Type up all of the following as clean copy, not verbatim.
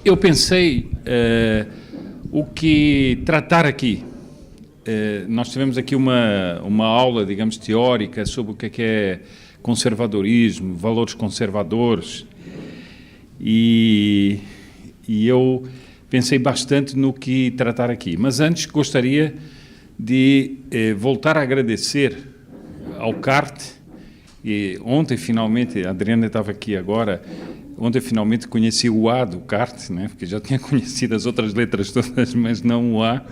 Eu pensei o que tratar aqui. Nós tivemos aqui uma aula, digamos, teórica sobre o que é conservadorismo, valores conservadores, e eu pensei bastante no que tratar aqui. Mas antes gostaria de voltar a agradecer ao CART. E ontem, finalmente, a Adriana estava aqui agora, ontem finalmente conheci o A do CART, né? Porque já tinha conhecido as outras letras todas, mas não o A.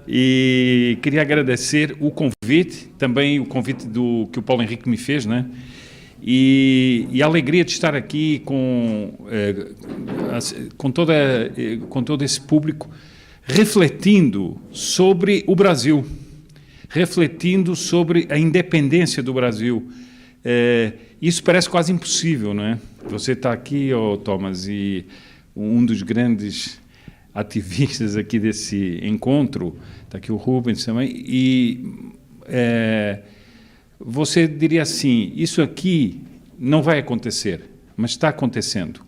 E queria agradecer o convite, também o convite que o Paulo Henrique me fez, né? E a alegria de estar aqui com todo esse público, refletindo sobre o Brasil, refletindo sobre a independência do Brasil. Isso parece quase impossível, não é? Você está aqui, Thomas, e um dos grandes ativistas aqui desse encontro, está aqui o Rubens também, e você diria assim, isso aqui não vai acontecer, mas está acontecendo.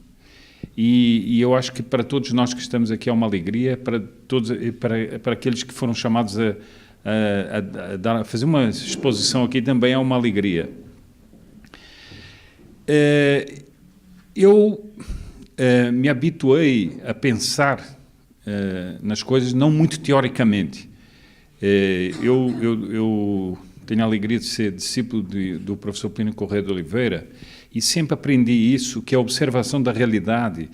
E eu acho que para todos nós que estamos aqui é uma alegria, para aqueles que foram chamados a fazer uma exposição aqui também é uma alegria. Eu me habituei a pensar nas coisas não muito teoricamente. Eu tenho a alegria de ser discípulo do professor Plínio Corrêa de Oliveira e sempre aprendi isso, que a observação da realidade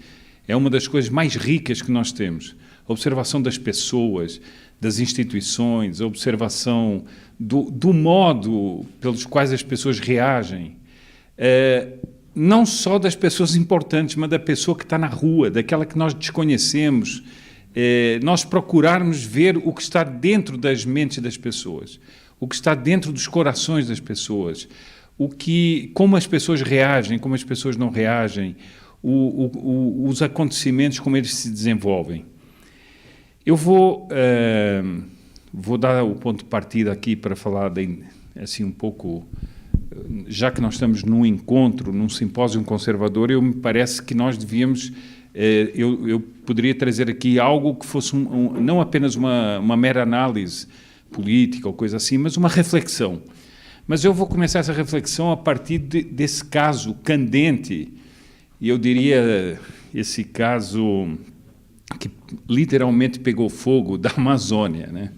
é uma das coisas mais ricas que nós temos. A observação das pessoas, das instituições, a observação do modo pelos quais as pessoas reagem. Não só das pessoas importantes, mas da pessoa que está na rua, daquela que nós desconhecemos, nós procurarmos ver o que está dentro das mentes das pessoas, o que está dentro dos corações das pessoas, como as pessoas reagem, como as pessoas não reagem, os acontecimentos, como eles se desenvolvem. Eu vou dar o ponto de partida aqui para falar assim um pouco. Já que nós estamos num encontro, num simpósio conservador, me parece que nós devíamos, eu poderia trazer aqui algo que fosse não apenas uma mera análise política ou coisa assim, mas uma reflexão. Mas eu vou começar essa reflexão a partir desse caso candente, e eu diria esse caso que literalmente pegou fogo da Amazônia, né?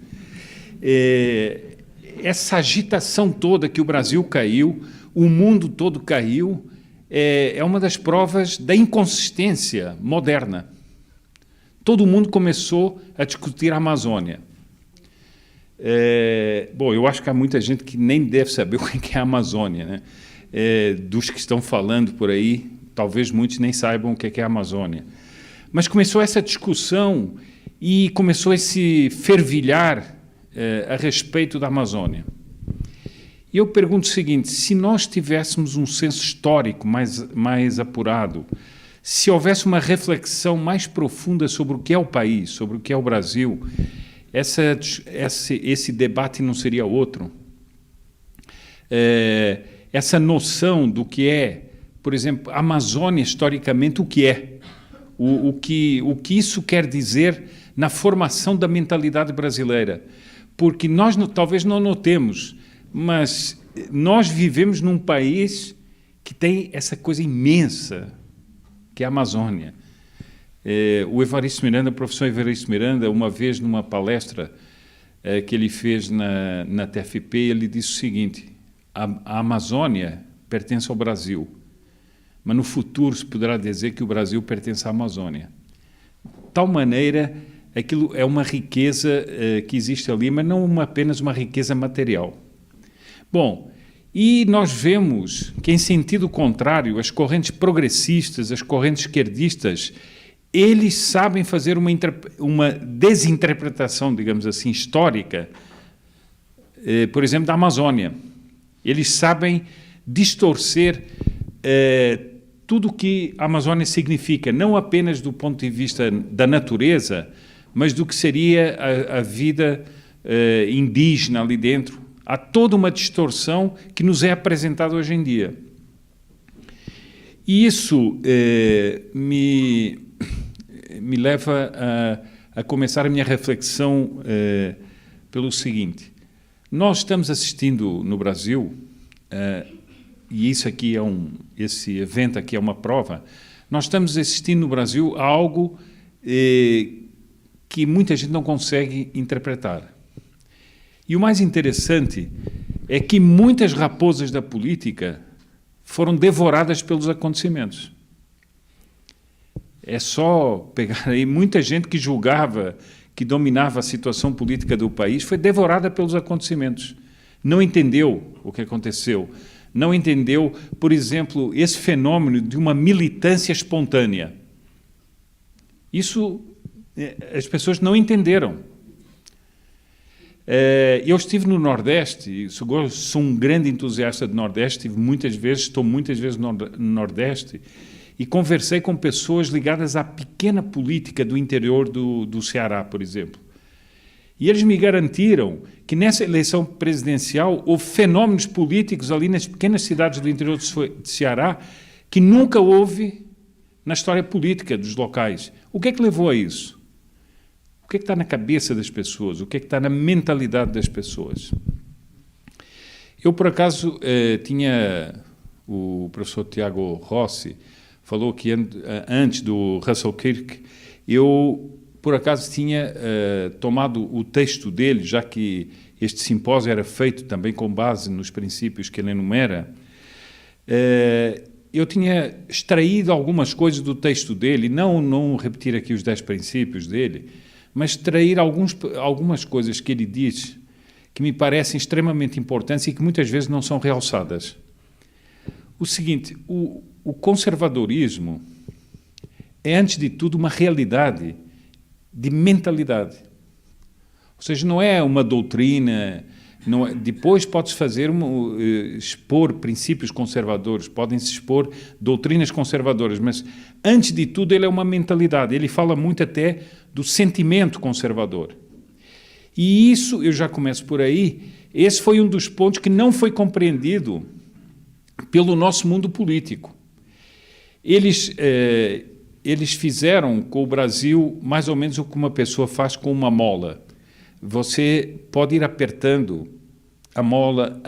Essa agitação toda que o Brasil caiu, o mundo todo caiu, é uma das provas da inconsistência moderna. Todo mundo começou a discutir a Amazônia. Bom, eu acho que há muita gente que nem deve saber o que é a Amazônia, né? Dos que estão falando por aí, talvez muitos nem saibam o que é a Amazônia. Mas começou essa discussão e começou esse fervilhar a respeito da Amazônia. E eu pergunto o seguinte, se nós tivéssemos um senso histórico mais apurado, se houvesse uma reflexão mais profunda sobre o que é o país, sobre o que é o Brasil, esse debate não seria outro. Essa noção do que é, por exemplo, a Amazônia, historicamente, o que é? O que isso quer dizer na formação da mentalidade brasileira? Porque nós talvez não notemos, mas nós vivemos num país que tem essa coisa imensa, que é a Amazônia. O Evaristo Miranda, o professor Evaristo Miranda, uma vez numa palestra que ele fez na TFP, ele disse o seguinte, a Amazônia pertence ao Brasil, mas no futuro se poderá dizer que o Brasil pertence à Amazônia. De tal maneira, aquilo é uma riqueza que existe ali, mas não apenas uma riqueza material. Bom, e nós vemos que, em sentido contrário, as correntes progressistas, as correntes esquerdistas, eles sabem fazer uma desinterpretação, digamos assim, histórica, por exemplo, da Amazônia. Eles sabem distorcer tudo o que a Amazônia significa, não apenas do ponto de vista da natureza, mas do que seria a vida indígena ali dentro. Há toda uma distorção que nos é apresentada hoje em dia. E isso me leva a começar a minha reflexão pelo seguinte. Nós estamos assistindo no Brasil, e isso aqui esse evento aqui é uma prova, nós estamos assistindo no Brasil a algo que muita gente não consegue interpretar. E o mais interessante é que muitas raposas da política foram devoradas pelos acontecimentos. É só pegar aí, muita gente que julgava, que dominava a situação política do país, foi devorada pelos acontecimentos. Não entendeu o que aconteceu. Não entendeu, por exemplo, esse fenômeno de uma militância espontânea. Isso as pessoas não entenderam. Eu estive no Nordeste, sou um grande entusiasta do Nordeste, estou muitas vezes no Nordeste, e conversei com pessoas ligadas à pequena política do interior do Ceará, por exemplo. E eles me garantiram que nessa eleição presidencial houve fenômenos políticos ali nas pequenas cidades do interior do Ceará que nunca houve na história política dos locais. O que é que levou a isso? O que é que está na cabeça das pessoas? O que é que está na mentalidade das pessoas? Eu, por acaso, o professor Tiago Rossi falou que antes do Russell Kirk, eu, por acaso, tinha tomado o texto dele, já que este simpósio era feito também com base nos princípios que ele enumera, eu tinha extraído algumas coisas do texto dele, não repetir aqui os 10 princípios dele, mas extrair algumas coisas que ele diz que me parecem extremamente importantes e que muitas vezes não são realçadas. O seguinte, o conservadorismo é, antes de tudo, uma realidade de mentalidade. Ou seja, não é uma doutrina, depois pode-se expor princípios conservadores, podem-se expor doutrinas conservadoras, mas, antes de tudo, ele é uma mentalidade. Ele fala muito até do sentimento conservador. E isso, eu já começo por aí, esse foi um dos pontos que não foi compreendido pelo nosso mundo político. Eles fizeram com o Brasil mais ou menos o que uma pessoa faz com uma mola. Você pode ir apertando a mola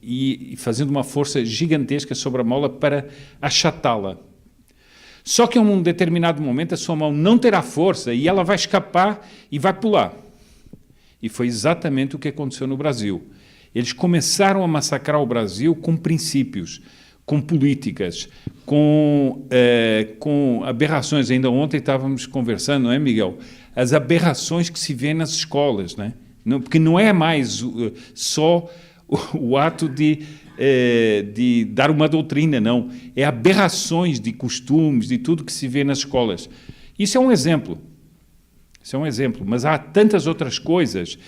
e fazendo uma força gigantesca sobre a mola para achatá-la. Só que em um determinado momento a sua mão não terá força e ela vai escapar e vai pular. E foi exatamente o que aconteceu no Brasil. Eles começaram a massacrar o Brasil com princípios, com políticas, com aberrações. Ainda ontem estávamos conversando, não é, Miguel? As aberrações que se vê nas escolas, né? Porque não é mais só o ato de dar uma doutrina, não. É aberrações de costumes, de tudo que se vê nas escolas. Isso é um exemplo. Isso é um exemplo. Mas há tantas outras coisas.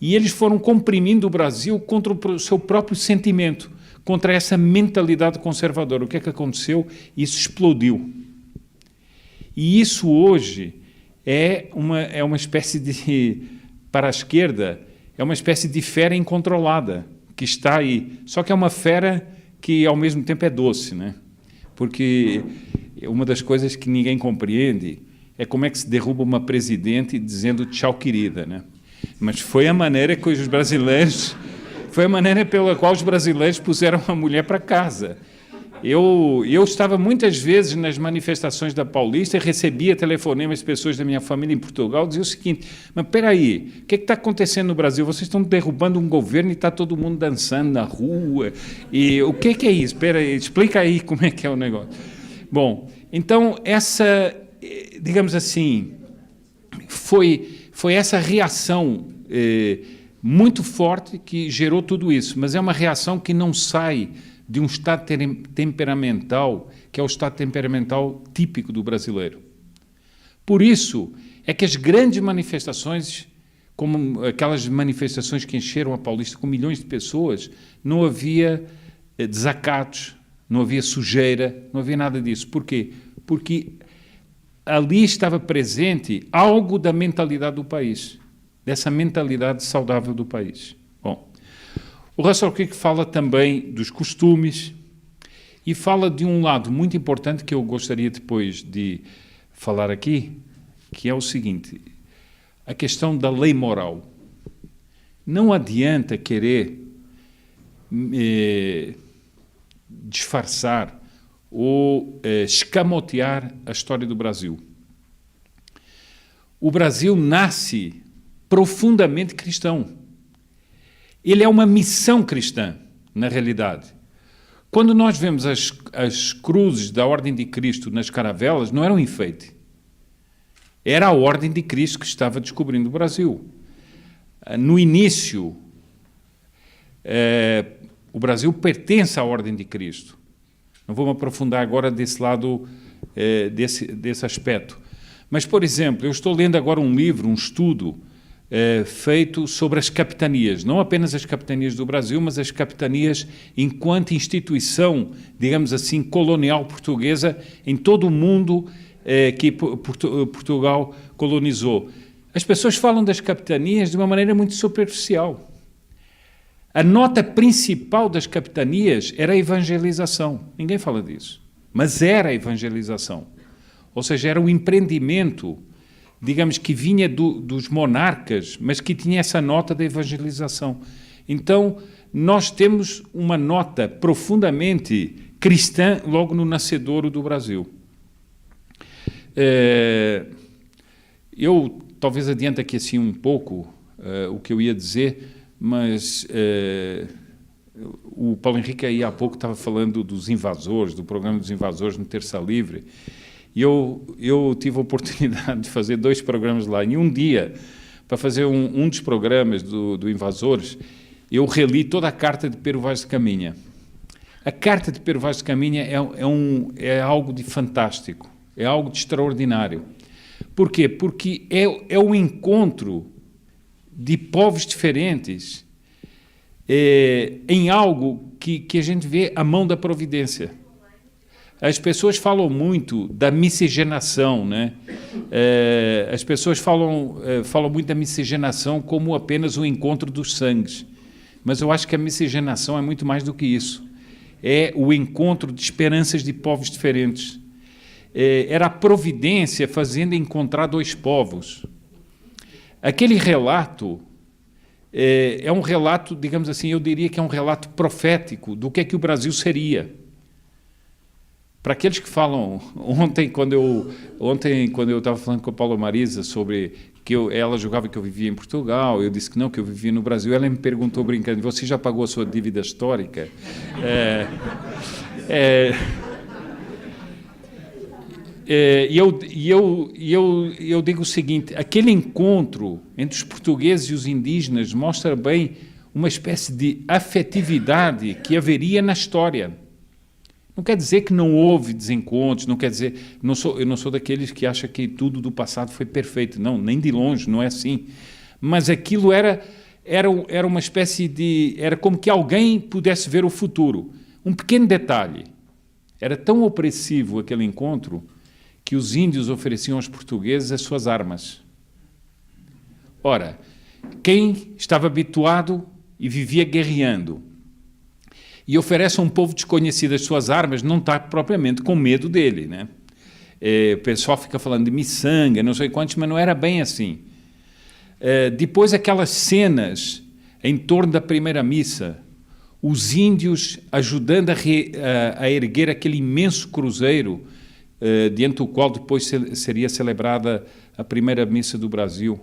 E eles foram comprimindo o Brasil contra o seu próprio sentimento, contra essa mentalidade conservadora. O que é que aconteceu? Isso explodiu. E isso hoje é uma espécie de, para a esquerda, é uma espécie de fera incontrolada, que está aí. Só que é uma fera que, ao mesmo tempo, é doce, né? Porque uma das coisas que ninguém compreende é como é que se derruba uma presidente dizendo tchau, querida, né? Mas foi a maneira que os brasileiros... Foi a maneira pela qual os brasileiros puseram a mulher para casa. Eu estava muitas vezes nas manifestações da Paulista e recebia telefonemas de pessoas da minha família em Portugal, diziam o seguinte: mas espera aí, o que está acontecendo no Brasil? Vocês estão derrubando um governo e está todo mundo dançando na rua. E o que é isso? Espera aí, explica aí como é que é o negócio. Bom, então essa, digamos assim, foi essa reação muito forte que gerou tudo isso, mas é uma reação que não sai de um estado temperamental, que é o estado temperamental típico do brasileiro. Por isso é que as grandes manifestações, como aquelas manifestações que encheram a Paulista com milhões de pessoas, não havia desacatos, não havia sujeira, não havia nada disso. Por quê? Porque ali estava presente algo da mentalidade do país, dessa mentalidade saudável do país. Bom, o Russell Kirk fala também dos costumes e fala de um lado muito importante que eu gostaria depois de falar aqui, que é o seguinte: a questão da lei moral. Não adianta querer disfarçar ou escamotear a história do Brasil. O Brasil nasce profundamente cristão. Ele é uma missão cristã, na realidade. Quando nós vemos as cruzes da Ordem de Cristo nas caravelas, não era um enfeite. Era a Ordem de Cristo que estava descobrindo o Brasil. No início, o Brasil pertence à Ordem de Cristo. Não vou me aprofundar agora desse lado, desse aspecto. Mas, por exemplo, eu estou lendo agora um livro, um estudo, feito sobre as capitanias, não apenas as capitanias do Brasil, mas as capitanias enquanto instituição, digamos assim, colonial portuguesa em todo o mundo que Portugal colonizou. As pessoas falam das capitanias de uma maneira muito superficial. A nota principal das capitanias era a evangelização. Ninguém fala disso, mas era a evangelização. Ou seja, era o empreendimento, digamos, que vinha dos monarcas, mas que tinha essa nota da evangelização. Então, nós temos uma nota profundamente cristã logo no nascedouro do Brasil. Eu talvez adiante aqui assim um pouco o que eu ia dizer, mas o Paulo Henrique aí há pouco estava falando dos invasores, do programa dos invasores no Terça Livre. E eu tive a oportunidade de fazer 2 programas lá. Em um dia, para fazer um dos programas do Invasores, eu reli toda a carta de Pero Vaz de Caminha. A carta de Pero Vaz de Caminha é algo de fantástico, é algo de extraordinário. Por quê? Porque é o encontro de povos diferentes em algo que a gente vê a mão da providência. As pessoas falam muito da miscigenação, né? As pessoas falam muito da miscigenação como apenas o encontro dos sangues. Mas eu acho que a miscigenação é muito mais do que isso. É o encontro de esperanças de povos diferentes. Era a providência fazendo encontrar 2 povos. Aquele relato é um relato, digamos assim, eu diria que é um relato profético do que é que o Brasil seria. Para aqueles que falam, ontem quando eu estava falando com a Paula Marisa sobre que ela julgava que eu vivia em Portugal, eu disse que não, que eu vivia no Brasil, ela me perguntou brincando: você já pagou a sua dívida histórica? E eu digo o seguinte: aquele encontro entre os portugueses e os indígenas mostra bem uma espécie de afetividade que haveria na história. Não quer dizer que não houve desencontros, não quer dizer... eu não sou daqueles que acham que tudo do passado foi perfeito. Não, nem de longe, não é assim. Mas aquilo era uma espécie de... Era como que alguém pudesse ver o futuro. Um pequeno detalhe. Era tão opressivo aquele encontro que os índios ofereciam aos portugueses as suas armas. Ora, quem estava habituado e vivia guerreando e oferece a um povo desconhecido as suas armas, não está propriamente com medo dele, né? O pessoal fica falando de miçanga, não sei quantos, mas não era bem assim. Depois, aquelas cenas em torno da primeira missa, os índios ajudando a erguer aquele imenso cruzeiro, diante do qual depois seria celebrada a primeira missa do Brasil.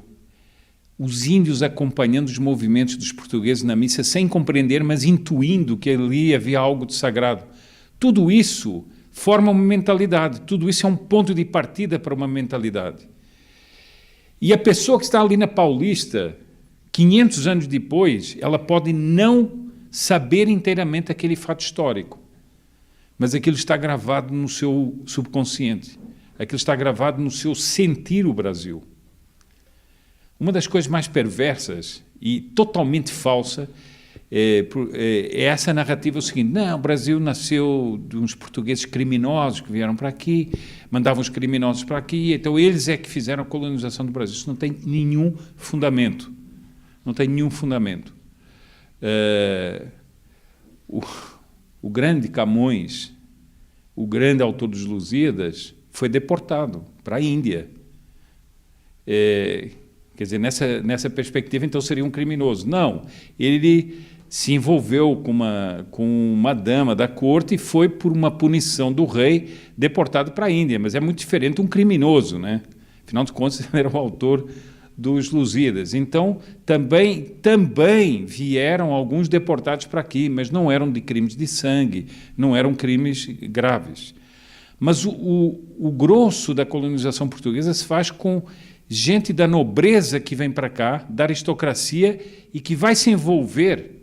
Os índios acompanhando os movimentos dos portugueses na missa, sem compreender, mas intuindo que ali havia algo de sagrado. Tudo isso forma uma mentalidade, tudo isso é um ponto de partida para uma mentalidade. E a pessoa que está ali na Paulista, 500 anos depois, ela pode não saber inteiramente aquele fato histórico, mas aquilo está gravado no seu subconsciente, aquilo está gravado no seu sentir o Brasil. Uma das coisas mais perversas e totalmente falsa é essa narrativa, o seguinte: não, o Brasil nasceu de uns portugueses criminosos que vieram para aqui, mandavam os criminosos para aqui, então eles é que fizeram a colonização do Brasil. Isso não tem nenhum fundamento. Não tem nenhum fundamento. O grande Camões, o grande autor dos Lusíadas, foi deportado para a Índia. Quer dizer, nessa perspectiva, então, seria um criminoso. Não, ele se envolveu com uma dama da corte e foi, por uma punição do rei, deportado para a Índia. Mas é muito diferente de um criminoso, né? Afinal de contas, ele era o autor dos Lusíadas. Então, também vieram alguns deportados para aqui, mas não eram de crimes de sangue, não eram crimes graves. Mas o grosso da colonização portuguesa se faz com gente da nobreza que vem para cá, da aristocracia, e que vai se envolver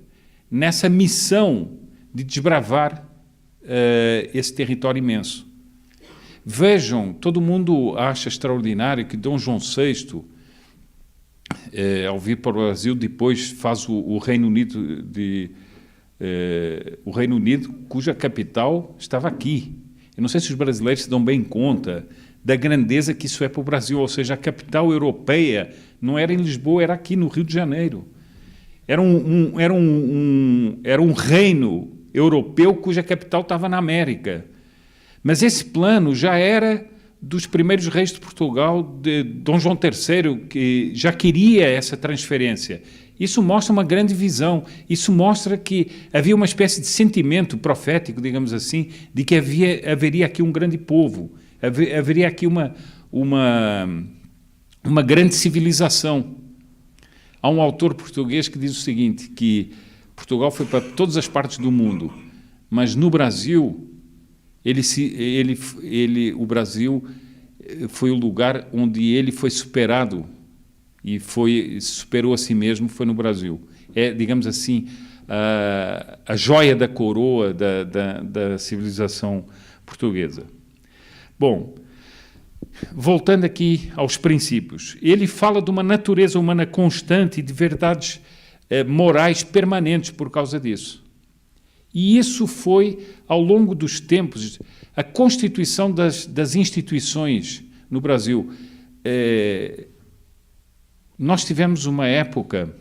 nessa missão de desbravar esse território imenso. Vejam, todo mundo acha extraordinário que Dom João VI, ao vir para o Brasil, depois faz o Reino Unido, o Reino Unido, cuja capital estava aqui. Eu não sei se os brasileiros se dão bem conta da grandeza que isso é para o Brasil, ou seja, a capital europeia não era em Lisboa, era aqui no Rio de Janeiro. Era um reino europeu cuja capital estava na América. Mas esse plano já era dos primeiros reis de Portugal, de Dom João III, que já queria essa transferência. Isso mostra uma grande visão, isso mostra que havia uma espécie de sentimento profético, digamos assim, de que haveria aqui um grande povo, haveria aqui uma grande civilização. Há um autor português que diz o seguinte, que Portugal foi para todas as partes do mundo, mas no Brasil, o Brasil foi o lugar onde ele foi superado e superou a si mesmo, foi no Brasil. É, digamos assim, a joia da coroa da civilização portuguesa. Bom, voltando aqui aos princípios, ele fala de uma natureza humana constante e de verdades morais permanentes por causa disso. E isso foi, ao longo dos tempos, a constituição das instituições no Brasil. Nós tivemos uma época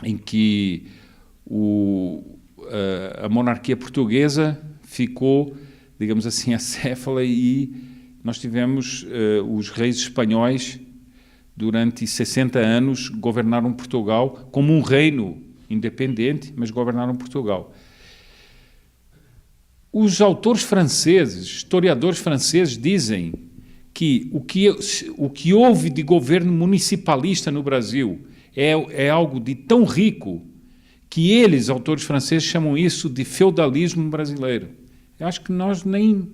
em que a monarquia portuguesa ficou, digamos assim, acéfala, e nós tivemos os reis espanhóis, durante 60 anos, governaram Portugal como um reino independente, mas governaram Portugal. Os autores franceses, historiadores franceses, dizem que o que houve de governo municipalista no Brasil é algo de tão rico que eles, autores franceses, chamam isso de feudalismo brasileiro. Eu acho que nós nem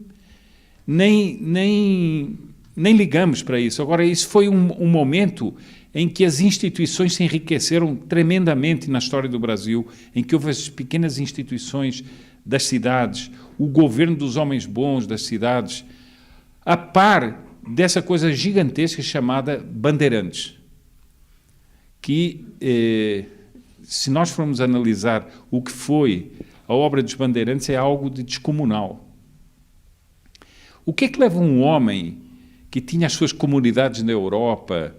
ligamos para isso. Agora, isso foi um momento em que as instituições se enriqueceram tremendamente na história do Brasil, em que houve as pequenas instituições das cidades, o governo dos homens bons das cidades, a par dessa coisa gigantesca chamada Bandeirantes, que, se nós formos analisar o que foi a obra dos Bandeirantes, é algo de descomunal. O que é que leva um homem que tinha as suas comunidades na Europa,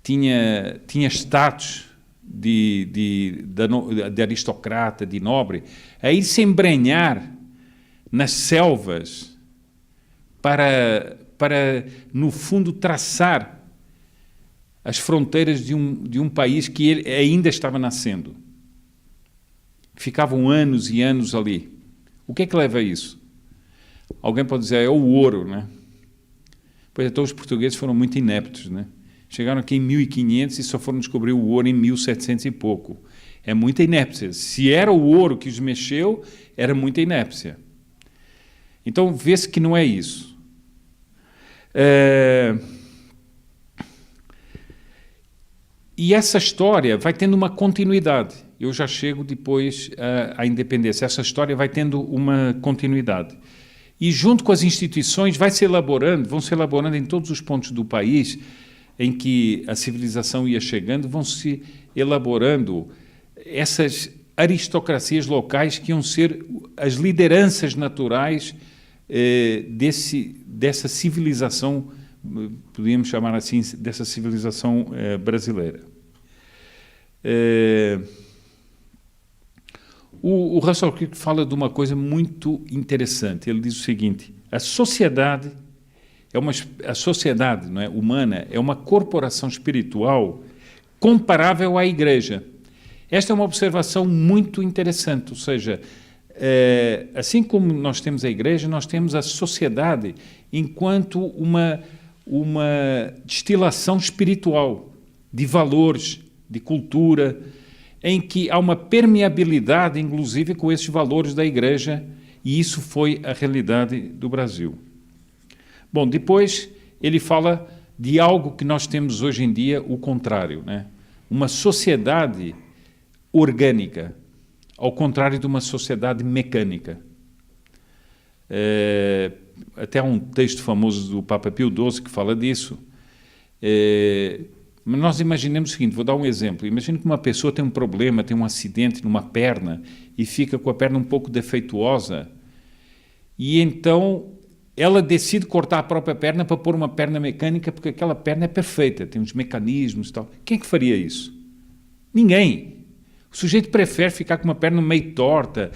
tinha status de aristocrata, de nobre, a ir se embrenhar nas selvas para, no fundo, traçar as fronteiras de um país que ele ainda estava nascendo? Ficavam anos e anos ali. O que é que leva a isso? Alguém pode dizer, é o ouro, né? Pois então os portugueses foram muito ineptos, né? Chegaram aqui em 1500 e só foram descobrir o ouro em 1700 e pouco. É muita inépcia. Se era o ouro que os mexeu, era muita inépcia. Então, vê-se que não é isso. E essa história vai tendo uma continuidade. Eu já chego depois à independência. Essa história vai tendo uma continuidade. E junto com as instituições vão se elaborando em todos os pontos do país em que a civilização ia chegando, vão se elaborando essas aristocracias locais que iam ser as lideranças naturais dessa civilização, podíamos chamar assim, dessa civilização brasileira. O Russell Kirk fala de uma coisa muito interessante. Ele diz o seguinte: a sociedade a sociedade, não é, humana é uma corporação espiritual comparável à Igreja. Esta é uma observação muito interessante, ou seja, assim como nós temos a Igreja, nós temos a sociedade enquanto uma destilação espiritual de valores, de cultura, em que há uma permeabilidade, inclusive, com esses valores da Igreja, e isso foi a realidade do Brasil. Bom, depois ele fala de algo que nós temos hoje em dia, o contrário, né? Uma sociedade orgânica, ao contrário de uma sociedade mecânica. Até há um texto famoso do Papa Pio XII que fala disso. Mas nós imaginemos o seguinte, vou dar um exemplo. Imagine que uma pessoa tem um problema, tem um acidente numa perna e fica com a perna um pouco defeituosa e então ela decide cortar a própria perna para pôr uma perna mecânica porque aquela perna é perfeita, tem uns mecanismos e tal. Quem é que faria isso? Ninguém. O sujeito prefere ficar com uma perna meio torta,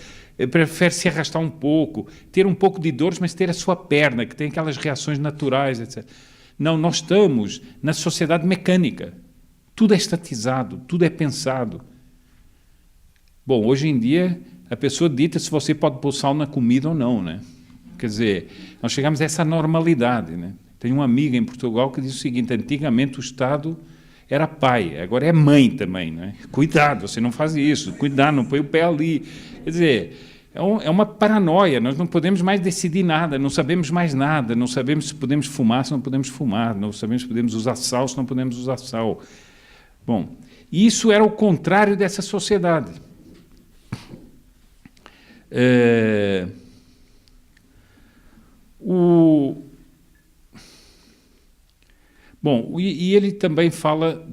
prefere se arrastar um pouco, ter um pouco de dores, mas ter a sua perna, que tem aquelas reações naturais, etc. Não, nós estamos na sociedade mecânica. Tudo é estatizado, tudo é pensado. Bom, hoje em dia, a pessoa dita se você pode pôr sal na comida ou não, né? Quer dizer, nós chegamos a essa normalidade, né? Tem uma amiga em Portugal que diz o seguinte, antigamente o Estado era pai, agora é mãe também, né? Cuidado, você não faz isso, cuidado, não põe o pé ali. Quer dizer, é uma paranoia, nós não podemos mais decidir nada, não sabemos mais nada, não sabemos se podemos fumar, se não podemos fumar, não sabemos se podemos usar sal, se não podemos usar sal. Bom, isso era o contrário dessa sociedade. Bom, e ele também fala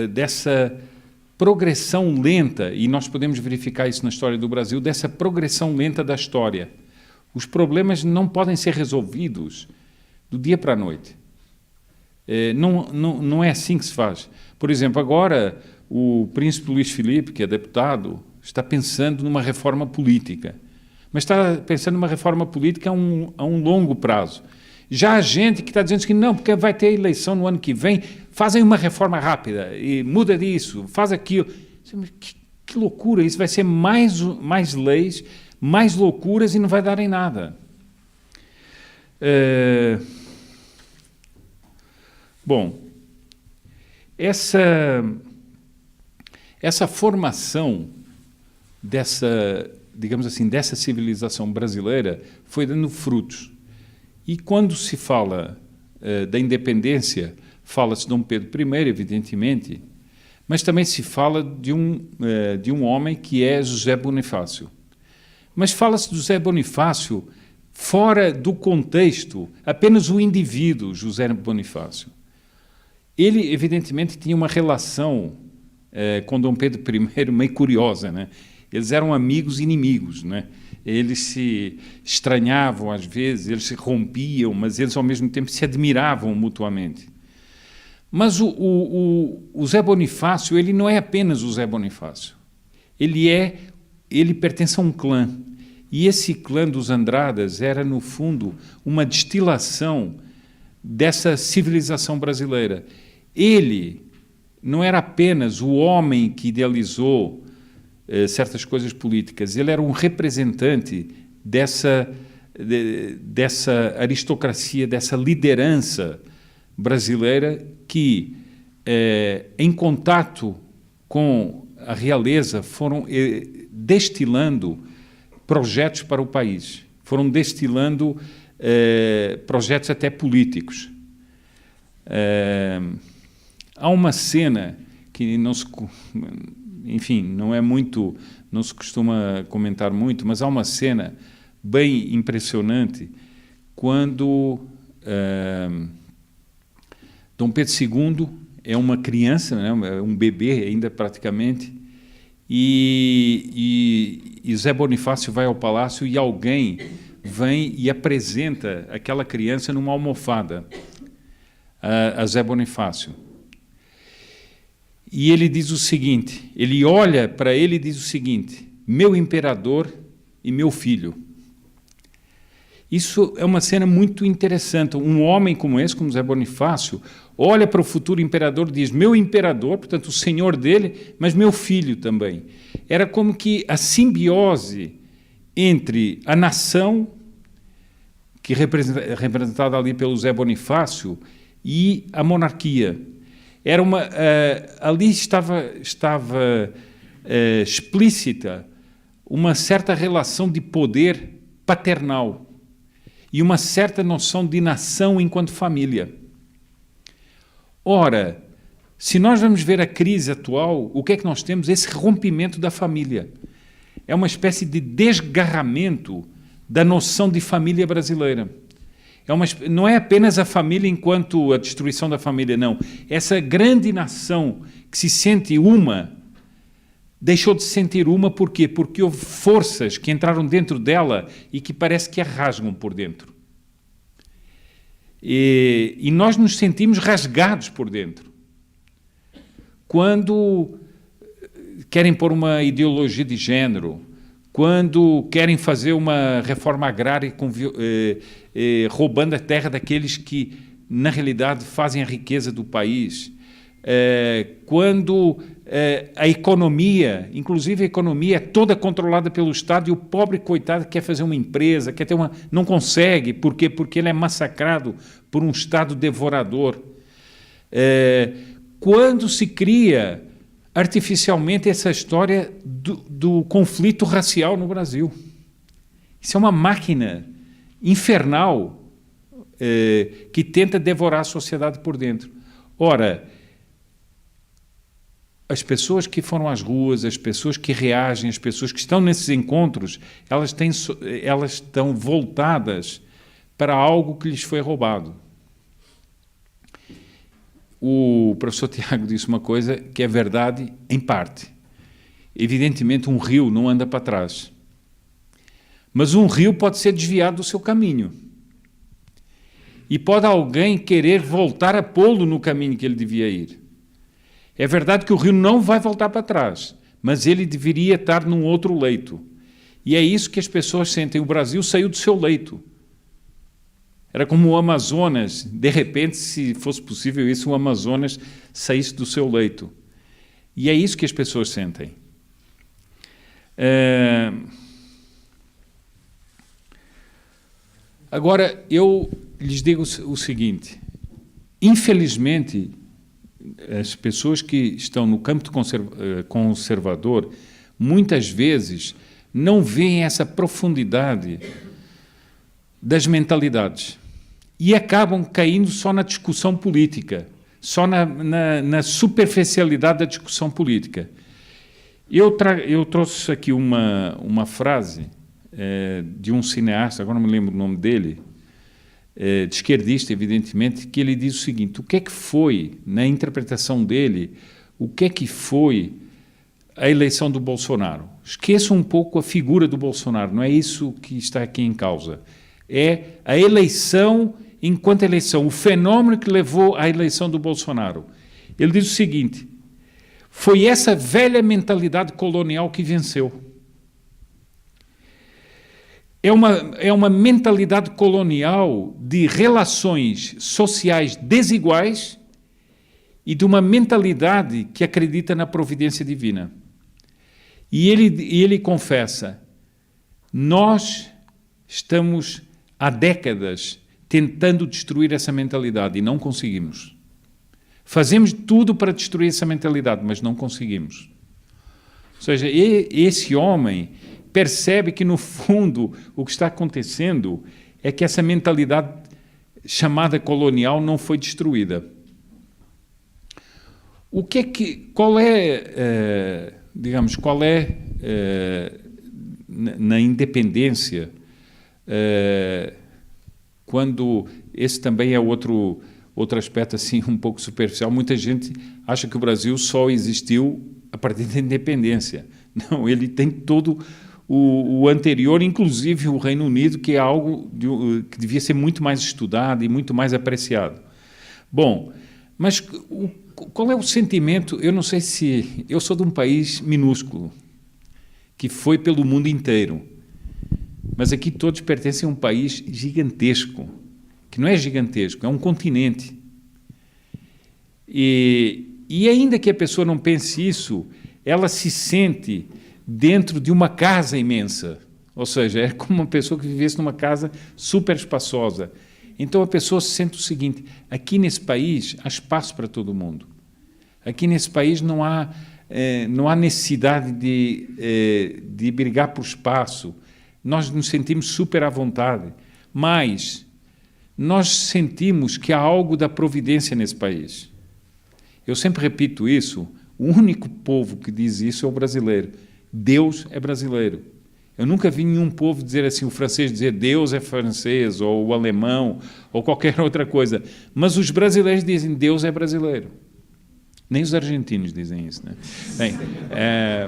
dessa progressão lenta, e nós podemos verificar isso na história do Brasil, dessa progressão lenta da história. Os problemas não podem ser resolvidos do dia para a noite. Não é assim que se faz. Por exemplo, agora o príncipe Luís Filipe, que é deputado, está pensando numa reforma política. Mas está pensando numa reforma política a um longo prazo. Já há gente que está dizendo que não, porque vai ter eleição no ano que vem, fazem uma reforma rápida e muda disso, faz aquilo. Que loucura, isso vai ser mais leis, mais loucuras e não vai dar em nada. Bom, essa formação digamos assim, dessa civilização brasileira foi dando frutos. E quando se fala da independência, fala-se de Dom Pedro I, evidentemente, mas também se fala de um homem que é José Bonifácio. Mas fala-se de José Bonifácio fora do contexto, apenas o indivíduo José Bonifácio. Ele, evidentemente, tinha uma relação com Dom Pedro I meio curiosa, né? Eles eram amigos e inimigos, né? Eles se estranhavam às vezes, eles se rompiam, mas eles ao mesmo tempo se admiravam mutuamente. Mas o Zé Bonifácio, ele não é apenas o Zé Bonifácio. Ele pertence a um clã. E esse clã dos Andradas era, no fundo, uma destilação dessa civilização brasileira. Ele não era apenas o homem que idealizou certas coisas políticas, ele era um representante dessa aristocracia, dessa liderança brasileira que, em contato com a realeza, foram destilando projetos para o país, foram destilando projetos até políticos. Há uma cena que não se... Enfim, não se costuma comentar muito, mas há uma cena bem impressionante quando Dom Pedro II é uma criança, né, um bebê ainda praticamente, e Zé Bonifácio vai ao palácio e alguém vem e apresenta aquela criança numa almofada a Zé Bonifácio. E ele diz o seguinte, ele olha para ele e diz o seguinte, meu imperador e meu filho. Isso é uma cena muito interessante. Um homem como esse, como Zé Bonifácio, olha para o futuro imperador e diz, meu imperador, portanto, o senhor dele, mas meu filho também. Era como que a simbiose entre a nação, que representada ali pelo Zé Bonifácio, e a monarquia. Era ali estava explícita uma certa relação de poder paternal e uma certa noção de nação enquanto família. Ora, se nós vamos ver a crise atual, o que é que nós temos? Esse rompimento da família. É uma espécie de desgarramento da noção de família brasileira. Não é apenas a família enquanto a destruição da família, não. Essa grande nação que se sente uma, deixou de se sentir uma, por quê? Porque houve forças que entraram dentro dela e que parece que a rasgam por dentro. E nós nos sentimos rasgados por dentro. Quando querem pôr uma ideologia de género, quando querem fazer uma reforma agrária roubando a terra daqueles que, na realidade, fazem a riqueza do país, quando a economia, inclusive a economia, é toda controlada pelo Estado e o pobre coitado quer fazer uma empresa, quer ter não consegue. Por quê? Porque ele é massacrado por um Estado devorador. Quando se cria artificialmente essa história do conflito racial no Brasil. Isso é uma máquina infernal que tenta devorar a sociedade por dentro. Ora, as pessoas que foram às ruas, as pessoas que reagem, as pessoas que estão nesses encontros, elas estão voltadas para algo que lhes foi roubado. O professor Tiago disse uma coisa que é verdade em parte. Evidentemente, um rio não anda para trás. Mas um rio pode ser desviado do seu caminho. E pode alguém querer voltar a pô-lo no caminho que ele devia ir. É verdade que o rio não vai voltar para trás, mas ele deveria estar num outro leito. E é isso que as pessoas sentem. O Brasil saiu do seu leito. Era como o Amazonas, de repente, se fosse possível isso, o Amazonas saísse do seu leito. E é isso que as pessoas sentem. Agora, eu lhes digo o seguinte, infelizmente, as pessoas que estão no campo conservador, muitas vezes, não veem essa profundidade das mentalidades. E acabam caindo só na discussão política, só na superficialidade da discussão política. Eu trouxe aqui uma frase de um cineasta, agora não me lembro o nome dele, de esquerdista, evidentemente, que ele diz o seguinte, o que é que foi, na interpretação dele, o que é que foi a eleição do Bolsonaro? Esqueça um pouco a figura do Bolsonaro, não é isso que está aqui em causa. É a eleição enquanto eleição, o fenômeno que levou à eleição do Bolsonaro. Ele diz o seguinte, foi essa velha mentalidade colonial que venceu. É uma mentalidade colonial de relações sociais desiguais e de uma mentalidade que acredita na providência divina. E ele confessa, nós estamos há décadas tentando destruir essa mentalidade e não conseguimos. Fazemos tudo para destruir essa mentalidade, mas não conseguimos. Ou seja, esse homem percebe que, no fundo, o que está acontecendo é que essa mentalidade chamada colonial não foi destruída. Qual é na independência, quando esse também é outro aspecto assim um pouco superficial, muita gente acha que o Brasil só existiu a partir da independência. Não, ele tem todo o anterior, inclusive o Reino Unido, que é algo que devia ser muito mais estudado e muito mais apreciado. Bom, mas qual é o sentimento? Eu não sei se... Eu sou de um país minúsculo, que foi pelo mundo inteiro. Mas aqui todos pertencem a um país gigantesco, que não é gigantesco, é um continente. E ainda que a pessoa não pense isso, ela se sente dentro de uma casa imensa. Ou seja, é como uma pessoa que vivesse numa casa super espaçosa. Então a pessoa se sente o seguinte: aqui nesse país há espaço para todo mundo. Aqui nesse país não há necessidade de brigar por espaço. Nós nos sentimos super à vontade. Mas nós sentimos que há algo da providência nesse país. Eu sempre repito isso: o único povo que diz isso é o brasileiro. Deus é brasileiro. Eu nunca vi nenhum povo dizer assim, o francês dizer Deus é francês, ou o alemão, ou qualquer outra coisa. Mas os brasileiros dizem Deus é brasileiro. Nem os argentinos dizem isso, né? Bem,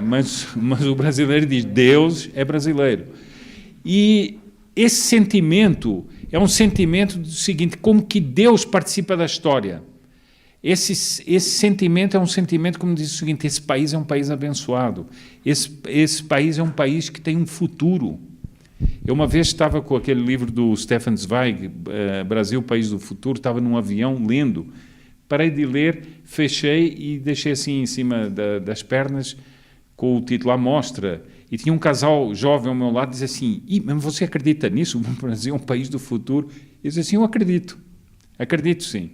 mas o brasileiro diz Deus é brasileiro. E esse sentimento é um sentimento do seguinte: como que Deus participa da história. Esse sentimento é um sentimento, como diz o seguinte: esse país é um país abençoado, esse país é um país que tem um futuro. Eu uma vez estava com aquele livro do Stefan Zweig, Brasil, País do Futuro, estava num avião lendo, parei de ler, fechei e deixei assim em cima das pernas com o título à mostra, e tinha um casal jovem ao meu lado e dizia assim: mas você acredita nisso? O Brasil é um país do futuro? Eu dizia assim: eu acredito sim.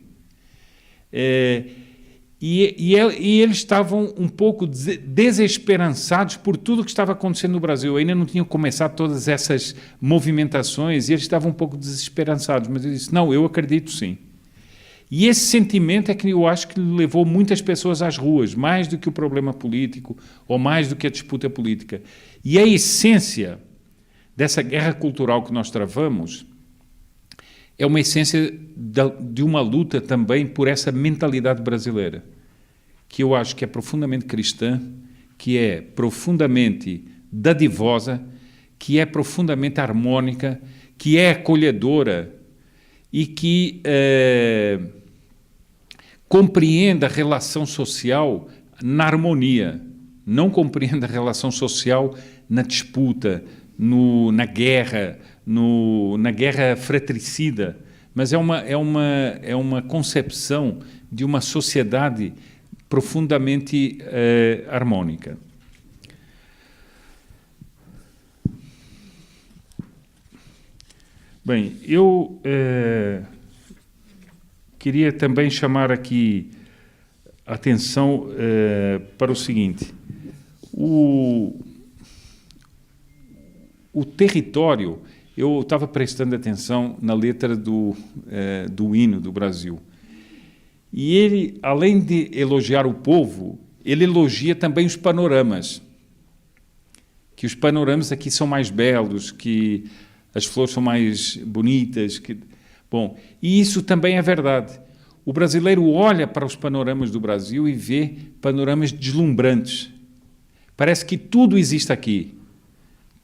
E eles estavam um pouco desesperançados por tudo o que estava acontecendo no Brasil. Ainda não tinham começado todas essas movimentações e eles estavam um pouco desesperançados. Mas eu disse: não, eu acredito sim. E esse sentimento é que eu acho que levou muitas pessoas às ruas, mais do que o problema político ou mais do que a disputa política. E a essência dessa guerra cultural que nós travamos é uma essência de uma luta também por essa mentalidade brasileira, que eu acho que é profundamente cristã, que é profundamente dadivosa, que é profundamente harmônica, que é acolhedora e que compreende a relação social na harmonia, não compreende a relação social na disputa, na guerra, na guerra fratricida, mas é uma concepção de uma sociedade profundamente harmônica. Bem, eu queria também chamar aqui a atenção para o seguinte: o território. Eu estava prestando atenção na letra do hino do Brasil. E ele, além de elogiar o povo, ele elogia também os panoramas. Que os panoramas aqui são mais belos, que as flores são mais bonitas. Bom, e isso também é verdade. O brasileiro olha para os panoramas do Brasil e vê panoramas deslumbrantes. Parece que tudo existe aqui.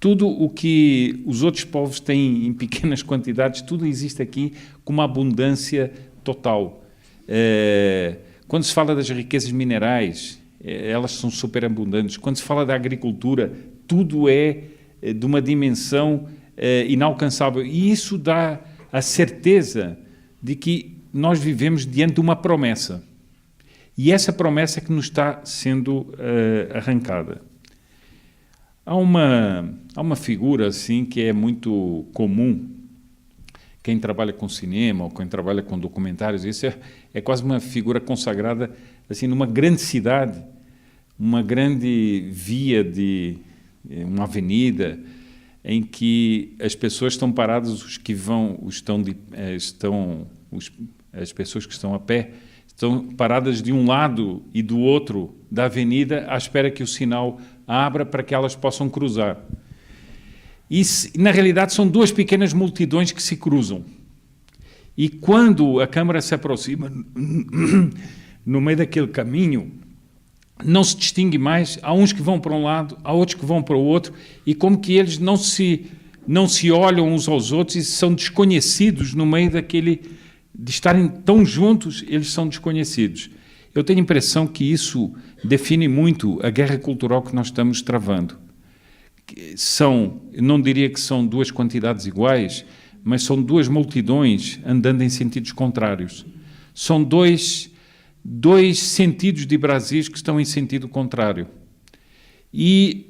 Tudo o que os outros povos têm em pequenas quantidades, tudo existe aqui com uma abundância total. Quando se fala das riquezas minerais, elas são super abundantes. Quando se fala da agricultura, tudo é de uma dimensão inalcançável. E isso dá a certeza de que nós vivemos diante de uma promessa. E essa promessa é que nos está sendo arrancada. Há uma figura assim que é muito comum, quem trabalha com cinema ou quem trabalha com documentários, isso é quase uma figura consagrada assim numa grande cidade, uma grande via uma avenida em que as pessoas estão paradas, as pessoas que estão a pé estão paradas de um lado e do outro da avenida à espera que o sinal abra para que elas possam cruzar. E, na realidade, são duas pequenas multidões que se cruzam. E quando a câmara se aproxima, no meio daquele caminho, não se distingue mais. Há uns que vão para um lado, há outros que vão para o outro, e como que eles não se olham uns aos outros e são desconhecidos no meio de estarem tão juntos, eles são desconhecidos. Eu tenho a impressão que isso define muito a guerra cultural que nós estamos travando. não diria que são duas quantidades iguais, mas são duas multidões andando em sentidos contrários. São dois sentidos de Brasis que estão em sentido contrário. E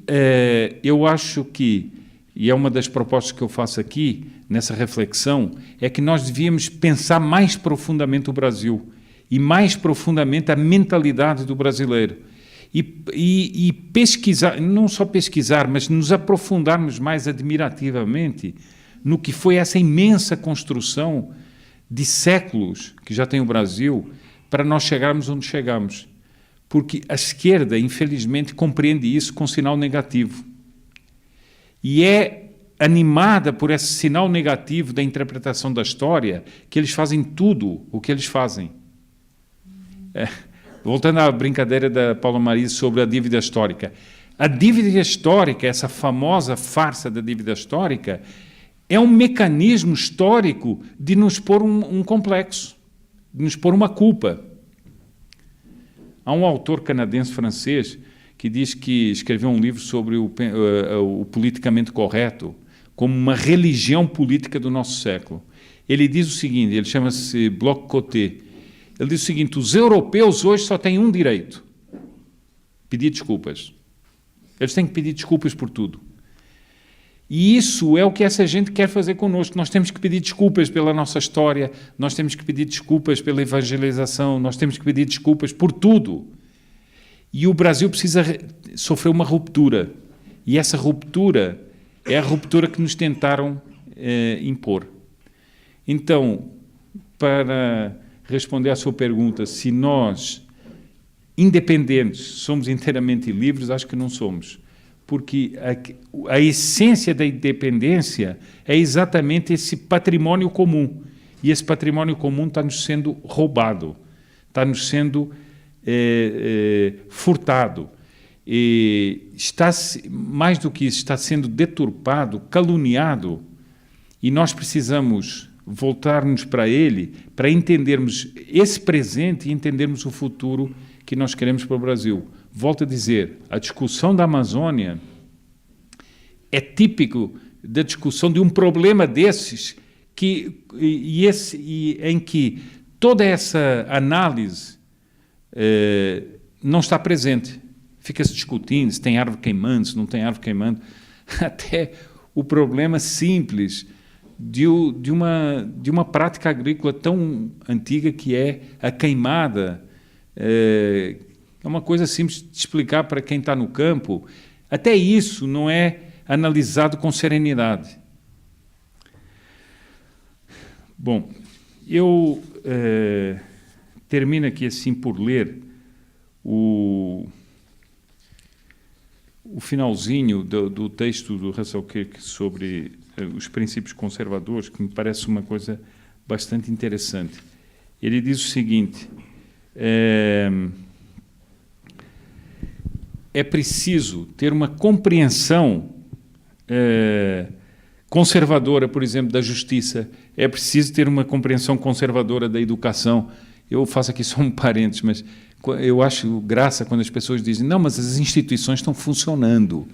eu acho que, e é uma das propostas que eu faço aqui, nessa reflexão, é que nós devíamos pensar mais profundamente o Brasil e mais profundamente a mentalidade do brasileiro. E pesquisar, não só pesquisar, mas nos aprofundarmos mais admirativamente no que foi essa imensa construção de séculos que já tem o Brasil para nós chegarmos onde chegamos. Porque a esquerda, infelizmente, compreende isso com sinal negativo. E é animada por esse sinal negativo da interpretação da história que eles fazem tudo o que eles fazem. Voltando à brincadeira da Paula Marisa sobre a dívida histórica. A dívida histórica, essa famosa farsa da dívida histórica, é um mecanismo histórico de nos pôr um complexo, de nos pôr uma culpa. Há um autor canadense-francês que diz que escreveu um livro sobre o politicamente correto como uma religião política do nosso século. Ele diz o seguinte, ele chama-se Bloch Coté. Ele diz o seguinte, os europeus hoje só têm um direito, pedir desculpas. Eles têm que pedir desculpas por tudo. E isso é o que essa gente quer fazer connosco. Nós temos que pedir desculpas pela nossa história, nós temos que pedir desculpas pela evangelização, nós temos que pedir desculpas por tudo. E o Brasil precisa sofrer uma ruptura. E essa ruptura é a ruptura que nos tentaram impor. Então, para responder à sua pergunta, se nós, independentes, somos inteiramente livres, acho que não somos. Porque a essência da independência é exatamente esse patrimônio comum. E esse patrimônio comum está nos sendo roubado, está nos sendo furtado. E está, mais do que isso, está sendo deturpado, caluniado, e nós precisamos voltar-nos para ele para entendermos esse presente e entendermos o futuro que nós queremos para o Brasil. Volto a dizer, a discussão da Amazônia é típico da discussão de um problema desses em que toda essa análise não está presente. Fica-se discutindo se tem árvore queimando, se não tem árvore queimando. Até o problema simples de uma prática agrícola tão antiga que é a queimada. É uma coisa simples de explicar para quem está no campo. Até isso não é analisado com serenidade. Bom, eu termino aqui assim por ler o finalzinho do texto do Russell Kirk sobre os princípios conservadores, que me parece uma coisa bastante interessante. Ele diz o seguinte: é preciso ter uma compreensão conservadora, por exemplo, da justiça, é preciso ter uma compreensão conservadora da educação. Eu faço aqui só um parênteses, mas eu acho graça quando as pessoas dizem não, mas as instituições estão funcionando.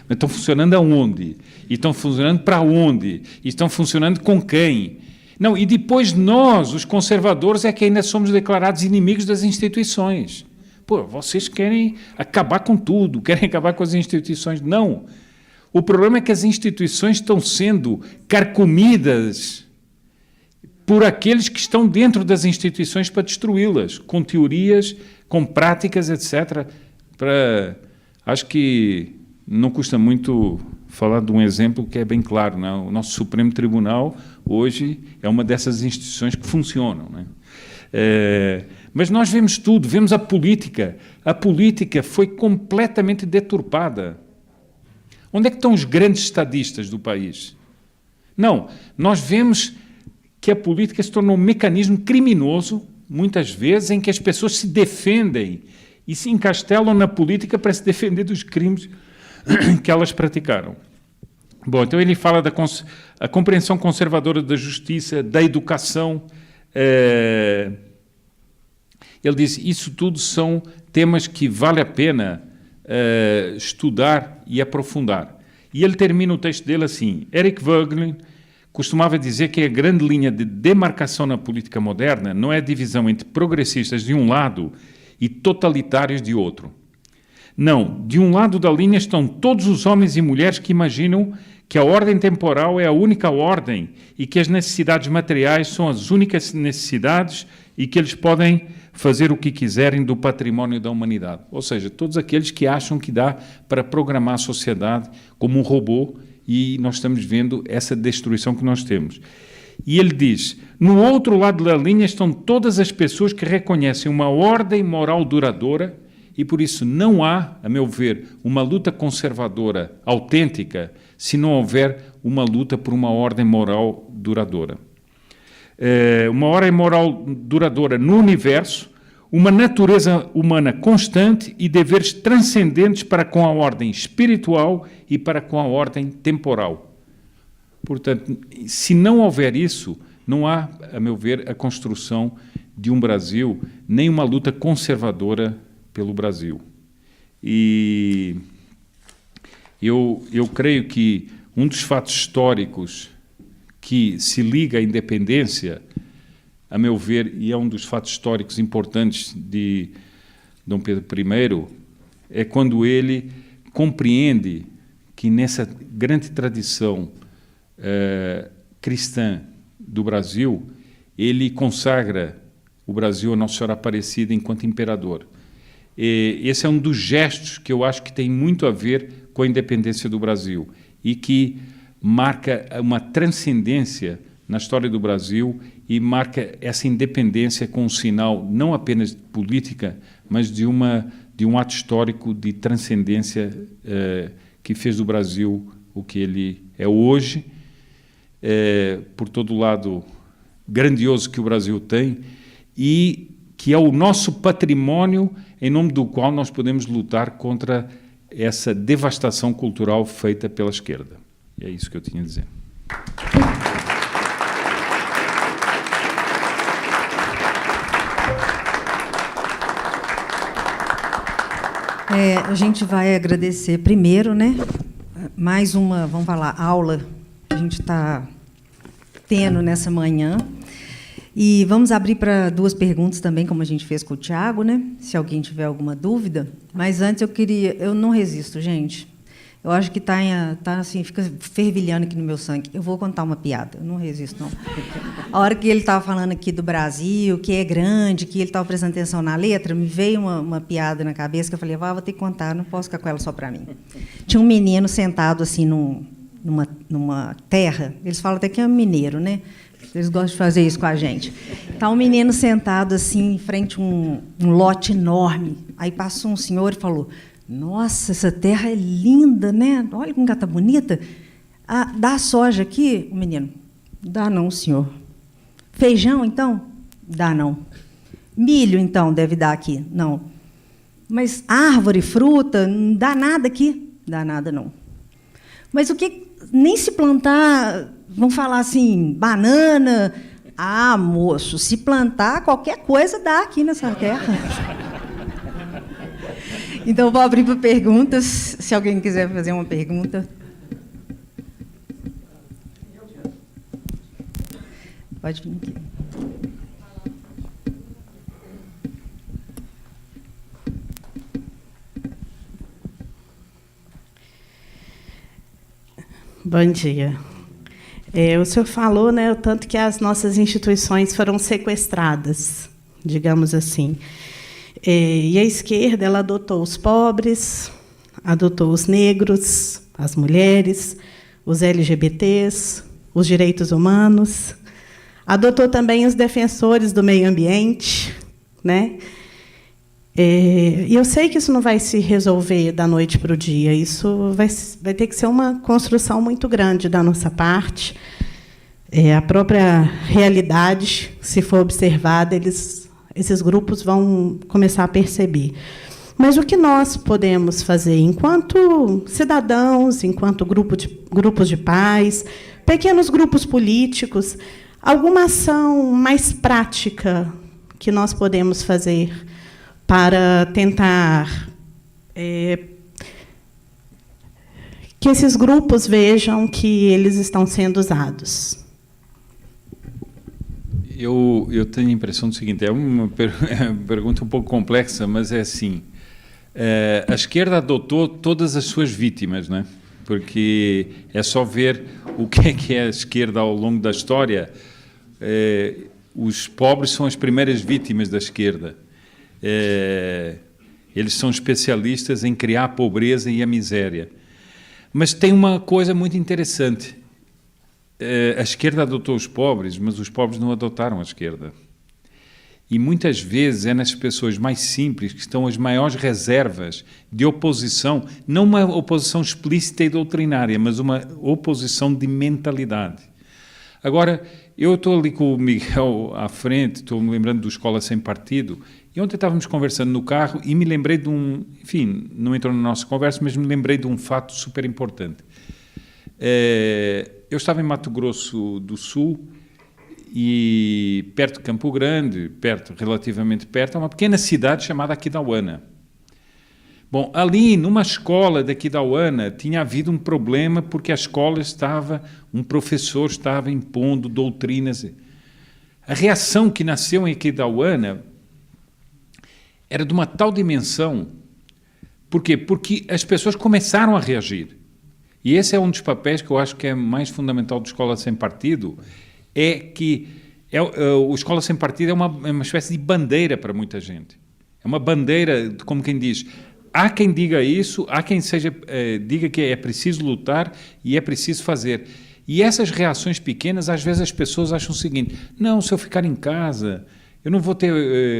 Mas estão funcionando aonde? E estão funcionando para onde? E estão funcionando com quem? Não, e depois nós, os conservadores, é que ainda somos declarados inimigos das instituições. Pô, vocês querem acabar com tudo, querem acabar com as instituições. Não. O problema é que as instituições estão sendo carcomidas por aqueles que estão dentro das instituições para destruí-las, com teorias, com práticas, etc. Acho que não custa muito falar de um exemplo que é bem claro, né? O nosso Supremo Tribunal, hoje, é uma dessas instituições que funcionam, né? Mas nós vemos tudo, vemos a política. A política foi completamente deturpada. Onde é que estão os grandes estadistas do país? Não, nós vemos que a política se tornou um mecanismo criminoso, muitas vezes, em que as pessoas se defendem e se encastelam na política para se defender dos crimes que elas praticaram. Bom, então ele fala da a compreensão conservadora da justiça, da educação. Ele diz, isso tudo são temas que vale a pena estudar e aprofundar. E ele termina o texto dele assim: Eric Voegelin costumava dizer que a grande linha de demarcação na política moderna não é a divisão entre progressistas de um lado e totalitários de outro. Não, de um lado da linha estão todos os homens e mulheres que imaginam que a ordem temporal é a única ordem e que as necessidades materiais são as únicas necessidades e que eles podem fazer o que quiserem do património da humanidade. Ou seja, todos aqueles que acham que dá para programar a sociedade como um robô, e nós estamos vendo essa destruição que nós temos. E ele diz, no outro lado da linha estão todas as pessoas que reconhecem uma ordem moral duradoura e, por isso, não há, a meu ver, uma luta conservadora autêntica se não houver uma luta por uma ordem moral duradoura. Uma ordem moral duradoura no universo, uma natureza humana constante e deveres transcendentes para com a ordem espiritual e para com a ordem temporal. Portanto, se não houver isso, não há, a meu ver, a construção de um Brasil, nem uma luta conservadora pelo Brasil. E eu creio que um dos fatos históricos que se liga à independência, a meu ver, e é um dos fatos históricos importantes de Dom Pedro I, é quando ele compreende que nessa grande tradição cristã do Brasil, ele consagra o Brasil a Nossa Senhora Aparecida enquanto imperador. E esse é um dos gestos que eu acho que tem muito a ver com a independência do Brasil e que marca uma transcendência na história do Brasil e marca essa independência com um sinal não apenas de política, mas de um ato histórico de transcendência que fez do Brasil o que ele é hoje, por todo o lado grandioso que o Brasil tem e que é o nosso patrimônio em nome do qual nós podemos lutar contra essa devastação cultural feita pela esquerda. E é isso que eu tinha a dizer. A gente vai agradecer primeiro, né? Mais uma, vamos falar, aula que a gente está tendo nessa manhã. E vamos abrir para 2 perguntas também, como a gente fez com o Tiago, né? Se alguém tiver alguma dúvida. Mas antes eu não resisto, gente. Eu acho que tá assim, fica fervilhando aqui no meu sangue. Eu vou contar uma piada, eu não resisto, não. A hora que ele estava falando aqui do Brasil, que é grande, que ele estava prestando atenção na letra, me veio uma piada na cabeça que eu falei, vou ter que contar, não posso ficar com ela só para mim. Tinha um menino sentado assim numa terra, eles falam até que é um mineiro, né? Eles gostam de fazer isso com a gente. Está um menino sentado assim, em frente a um lote enorme. Aí passou um senhor e falou, nossa, essa terra é linda, né? Olha como ela está bonita. Ah, dá soja aqui? O menino, dá não, senhor. Feijão, então? Dá não. Milho, então, deve dar aqui? Não. Mas árvore, fruta, não dá nada aqui? Dá nada, não. Mas o que... Nem se plantar, vamos falar assim, banana. Ah, moço, se plantar, qualquer coisa dá aqui nessa terra. Então, vou abrir para perguntas, se alguém quiser fazer uma pergunta. Pode vir aqui. Bom dia. O senhor falou, né, o tanto que as nossas instituições foram sequestradas, digamos assim. E a esquerda ela adotou os pobres, adotou os negros, as mulheres, os LGBTs, os direitos humanos, adotou também os defensores do meio ambiente, né? E eu sei que isso não vai se resolver da noite para o dia, isso vai ter que ser uma construção muito grande da nossa parte. A própria realidade, se for observada, esses grupos vão começar a perceber. Mas o que nós podemos fazer enquanto cidadãos, enquanto grupos de pais, pequenos grupos políticos, alguma ação mais prática que nós podemos fazer que esses grupos vejam que eles estão sendo usados. Eu tenho a impressão do seguinte, é uma pergunta um pouco complexa, mas é assim, a esquerda adotou todas as suas vítimas, não é? Porque é só ver o que é a esquerda ao longo da história. Os pobres são as primeiras vítimas da esquerda. Eles são especialistas em criar a pobreza e a miséria. Mas tem uma coisa muito interessante. A esquerda adotou os pobres, mas os pobres não adotaram a esquerda. E muitas vezes é nas pessoas mais simples que estão as maiores reservas de oposição, não uma oposição explícita e doutrinária, mas uma oposição de mentalidade. Agora, eu estou ali com o Miguel à frente, estou me lembrando do Escola Sem Partido, e ontem estávamos conversando no carro e me lembrei de enfim, não entrou na nossa conversa, mas me lembrei de um fato super importante. Eu estava em Mato Grosso do Sul e perto de Campo Grande, relativamente perto, é uma pequena cidade chamada Aquidauana. Bom, ali, numa escola de Aquidauana, tinha havido um problema porque a escola um professor estava impondo doutrinas. A reação que nasceu em Aquidauana era de uma tal dimensão. Por quê? Porque as pessoas começaram a reagir. E esse é um dos papéis que eu acho que é mais fundamental do Escola Sem Partido, é que o Escola Sem Partido é uma espécie de bandeira para muita gente. É uma bandeira, como quem diz, há quem diga isso, há quem diga que é preciso lutar e é preciso fazer. E essas reações pequenas, às vezes as pessoas acham o seguinte, não, se eu ficar em casa, eu não vou ter,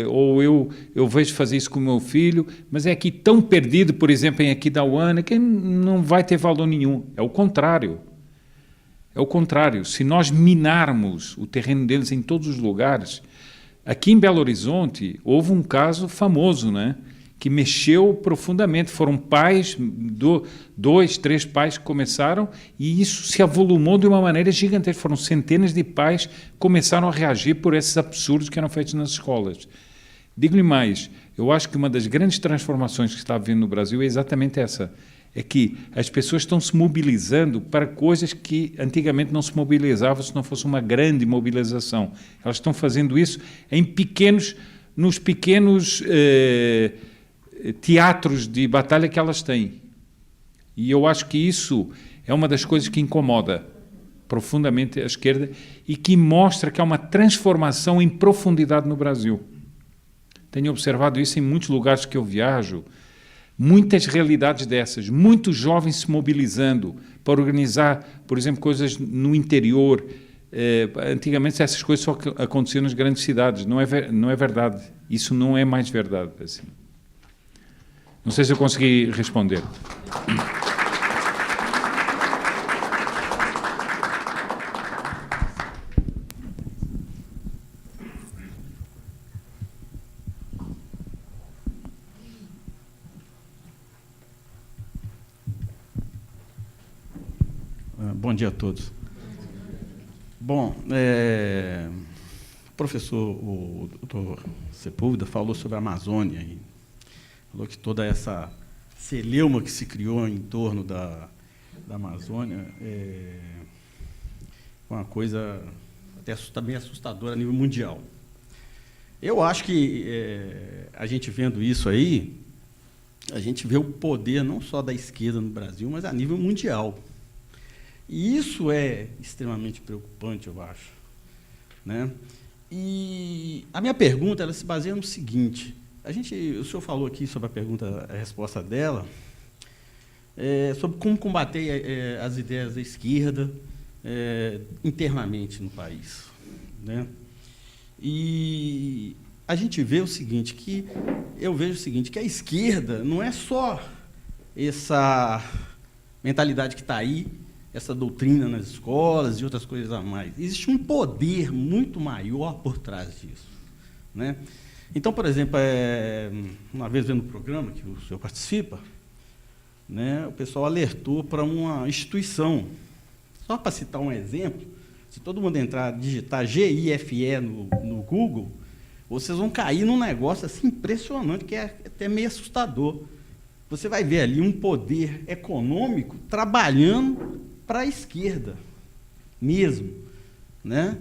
ou eu vejo fazer isso com o meu filho, mas é aqui tão perdido, por exemplo, em Aquidauana, que não vai ter valor nenhum. É o contrário. É o contrário. Se nós minarmos o terreno deles em todos os lugares, aqui em Belo Horizonte houve um caso famoso, né, que mexeu profundamente. Foram pais, 2, 3 pais que começaram, e isso se avolumou de uma maneira gigantesca. Foram centenas de pais que começaram a reagir por esses absurdos que eram feitos nas escolas. Digo-lhe mais, eu acho que uma das grandes transformações que está havendo no Brasil é exatamente essa. É que as pessoas estão se mobilizando para coisas que antigamente não se mobilizavam se não fosse uma grande mobilização. Elas estão fazendo isso nos pequenos teatros de batalha que elas têm. E eu acho que isso é uma das coisas que incomoda profundamente a esquerda e que mostra que há uma transformação em profundidade no Brasil. Tenho observado isso em muitos lugares que eu viajo, muitas realidades dessas, muitos jovens se mobilizando para organizar, por exemplo, coisas no interior. Antigamente essas coisas só aconteciam nas grandes cidades. Não é verdade. Isso não é mais verdade. Assim. Não sei se eu consegui responder. Bom dia a todos. Bom, o professor, o doutor Sepúlveda, falou sobre a Amazônia e falou que toda essa celeuma que se criou em torno da Amazônia é uma coisa até bem assustadora a nível mundial. Eu acho que a gente vendo isso aí, a gente vê o poder não só da esquerda no Brasil, mas a nível mundial. E isso é extremamente preocupante, eu acho, né? E a minha pergunta, ela se baseia no seguinte: o senhor falou aqui sobre a resposta dela, sobre como combater as ideias da esquerda internamente no país, né? E a gente vê o seguinte, que a esquerda não é só essa mentalidade que está aí, essa doutrina nas escolas e outras coisas a mais. Existe um poder muito maior por trás disso, né? Então, por exemplo, uma vez vendo um programa que o senhor participa, né, o pessoal alertou para uma instituição. Só para citar um exemplo, se todo mundo digitar GIFE no Google, vocês vão cair num negócio assim impressionante, que é até meio assustador. você vai ver ali um poder econômico trabalhando para a esquerda mesmo, né?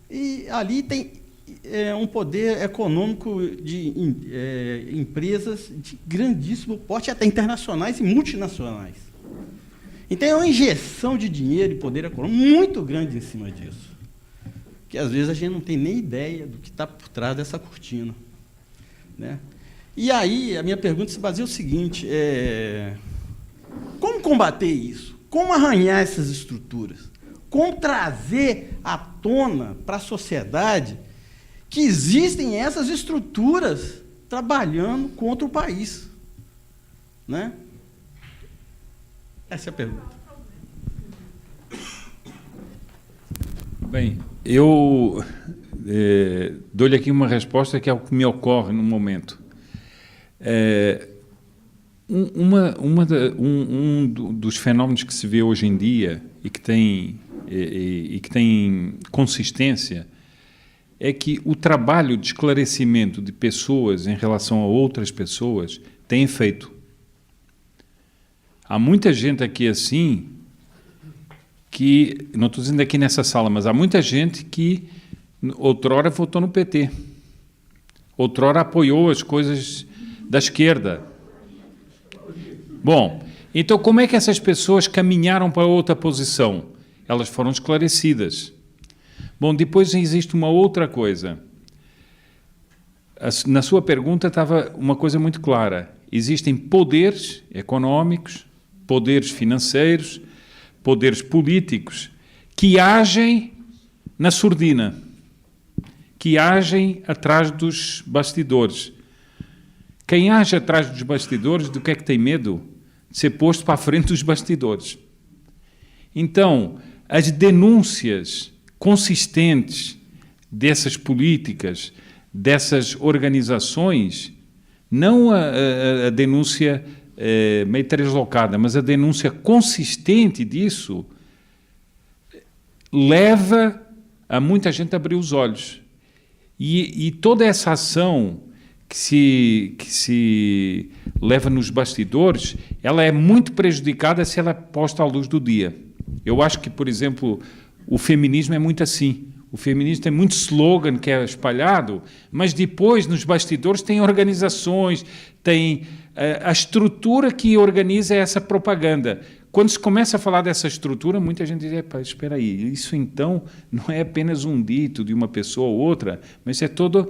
E ali tem um poder econômico de empresas de grandíssimo porte, até internacionais e multinacionais. Então, é uma injeção de dinheiro e poder econômico muito grande em cima disso, que às vezes a gente não tem nem ideia do que está por trás dessa cortina, né? E aí, a minha pergunta se baseia no seguinte, como combater isso? Como arranhar essas estruturas? Como trazer à tona para a sociedade que existem essas estruturas trabalhando contra o país, né? Essa é a pergunta. Bem, eu dou-lhe aqui uma resposta que é o que me ocorre no momento. Dos fenómenos que se vê hoje em dia e que tem consistência é que o trabalho de esclarecimento de pessoas em relação a outras pessoas tem efeito. Há muita gente aqui assim que, não estou dizendo aqui nessa sala, mas há muita gente que outrora votou no PT, outrora apoiou as coisas da esquerda. Bom, então como é que essas pessoas caminharam para outra posição? Elas foram esclarecidas. Bom, depois existe uma outra coisa. Na sua pergunta estava uma coisa muito clara. Existem poderes económicos, poderes financeiros, poderes políticos que agem na surdina, que agem atrás dos bastidores. Quem age atrás dos bastidores, do que é que tem medo? De ser posto para a frente dos bastidores. Então, as denúncias consistentes dessas políticas, dessas organizações, não a denúncia meio translocada, mas a denúncia consistente disso, leva a muita gente a abrir os olhos. E toda essa ação que se leva nos bastidores, ela é muito prejudicada se ela é posta à luz do dia. Eu acho que, por exemplo, o feminismo é muito assim. O feminismo tem muito slogan que é espalhado, mas depois, nos bastidores, tem organizações, tem a estrutura que organiza essa propaganda. Quando se começa a falar dessa estrutura, muita gente diz, espera aí, isso então não é apenas um dito de uma pessoa ou outra, mas é toda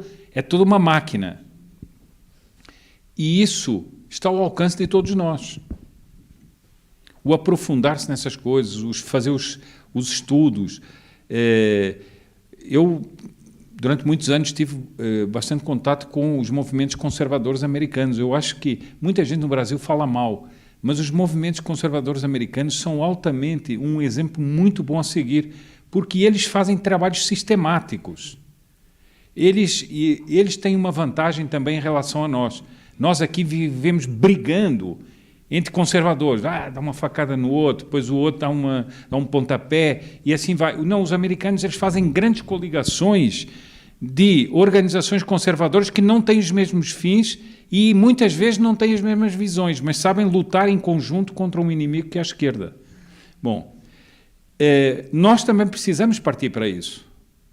uma máquina. E isso está ao alcance de todos nós. O aprofundar-se nessas coisas, fazer os estudos. Eu, durante muitos anos, tive bastante contato com os movimentos conservadores americanos. Eu acho que muita gente no Brasil fala mal, mas os movimentos conservadores americanos são altamente um exemplo muito bom a seguir, porque eles fazem trabalhos sistemáticos. Eles têm uma vantagem também em relação a nós. Nós aqui vivemos brigando entre conservadores, dá uma facada no outro, depois o outro dá um pontapé, e assim vai. Não, os americanos eles fazem grandes coligações de organizações conservadoras que não têm os mesmos fins e muitas vezes não têm as mesmas visões, mas sabem lutar em conjunto contra um inimigo que é a esquerda. Bom, nós também precisamos partir para isso.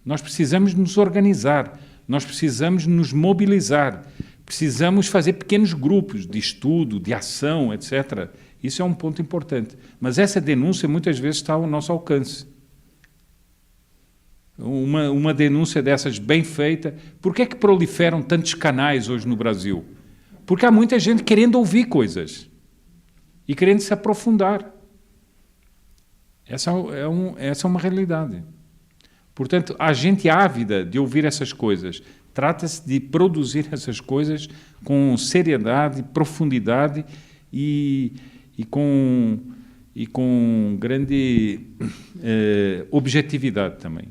Nós precisamos nos organizar, nós precisamos nos mobilizar, precisamos fazer pequenos grupos de estudo, de ação, etc. Isso é um ponto importante. Mas essa denúncia muitas vezes está ao nosso alcance. Uma denúncia dessas bem feita. Por que é que proliferam tantos canais hoje no Brasil? Porque há muita gente querendo ouvir coisas e querendo se aprofundar. Essa é uma realidade. Portanto, há gente ávida de ouvir essas coisas. Trata-se de produzir essas coisas com seriedade, profundidade e com grande objetividade também.